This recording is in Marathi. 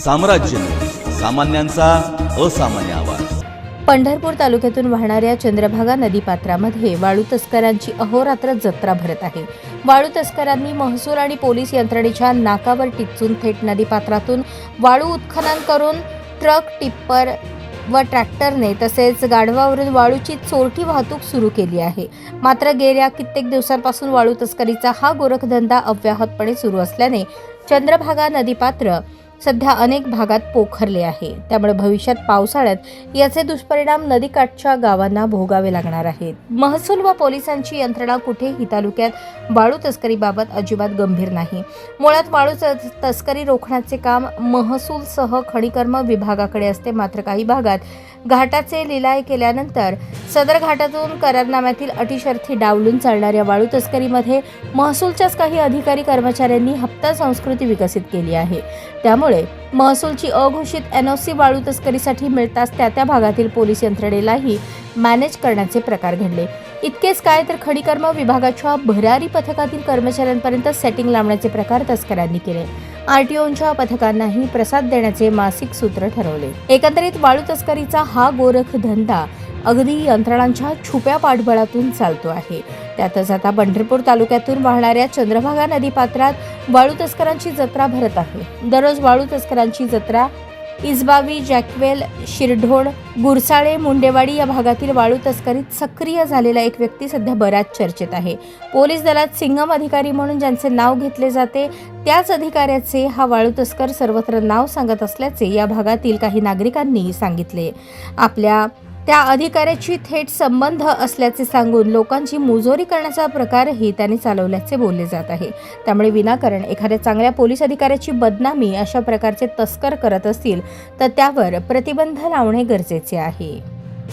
साम्राज्य न्यूज, सामान्यांचा असामान्य आवाज। पंढरपूर तालुक्यातून वाहणाऱ्या चंद्रभागा नदीपात्रामध्ये वाळू तस्करांची अहोरात्र जत्रा भरत आहे। वाळू तस्करांनी महसूल आणि पोलीस यंत्रणेच्या नाकावर टिच्चून थेट नदीपात्रातून वाळू उत्खनन करून ट्रक, टिप्पर व ट्रॅक्टरने तसेच गाढवावरून वाळूची चोरटी वाहतूक सुरू केली आहे। मात्र गेल्या कित्येक दिवसांपासून वाळू तस्करीचा हा गोरखधंदा अव्याहतपणे सुरू असल्याने चंद्रभागा नदीपात्र सध्या अनेक भागात पोखरले आहे। त्यामुळे भविष्यात पावसाळ्यात याचे दुष्परिणाम नदीकाठच्या गावांना भोगावे लागणार आहेत। महसूल व पोलिसांची यंत्रणा कुठेही तालुक्यात वाळू तस्करीबाबत अजिबात गंभीर नाही। मुळात वाळू तस्करी रोखण्याचे काम महसूलसह खनिकर्म विभागाकडे असते। मात्र काही भागात घाटाचे लिलाव केल्यानंतर सदर घाटातून करारनाम्यातील अटी शर्ती डावलून चालणाऱ्या वाळू तस्करीमध्ये महसूलच्याच काही अधिकारी कर्मचाऱ्यांनी हप्ता संस्कृती विकसित केली आहे। त्यामुळे महसूलची अघोषित एनओसी वाळू तस्करीसाठी मिळताच त्या भागातील पोलीस यंत्रणेलाही मॅनेज करण्याचे प्रकार घडले। इतकेच काय तर खनिकर्म विभागाच्या भरारी पथकातील कर्मचाऱ्यांपर्यंत सेटिंग लावण्याचे प्रकार तस्करांनी केले। आरटीओच्या पथकांनाही प्रसाद देण्याचे मासिक सूत्र ठरवले। एकंदरीत वाळू तस्करीचा हा गोरखधंदा अगदी यंत्रणांच्या छुप्या पाठबळातून चालतो आहे। त्यातच आता पंढरपूर तालुक्यातून वाहणाऱ्या चंद्रभागा नदीपात्रात वाळू तस्करांची जत्रा भरत आहे। दररोज वाळू तस्करांची जत्रा इसबावी, जॅकवेल, शिरढोण, गुरसाळे, मुंडेवाडी या भागातील वाळू तस्करीत सक्रिय झालेला एक व्यक्ती सध्या बऱ्याच चर्चेत आहे। पोलीस दलात सिंगम अधिकारी म्हणून ज्यांचे नाव घेतले जाते त्याच अधिकाऱ्याचे हा वाळू तस्कर सर्वत्र नाव सांगत असल्याचे या भागातील काही नागरिकांनी सांगितले। आपल्या त्या अधिकाऱ्याची थेट संबंध असल्याचे सांगून लोकांची मुजोरी करण्याचा प्रकारही त्यांनी चालवल्याचे बोलले जात आहे। त्यामुळे विनाकारण एखाद्या चांगल्या पोलीस अधिकाऱ्याची बदनामी अशा प्रकारचे तस्कर करत असतील तर त्यावर प्रतिबंध लावणे गरजेचे आहे।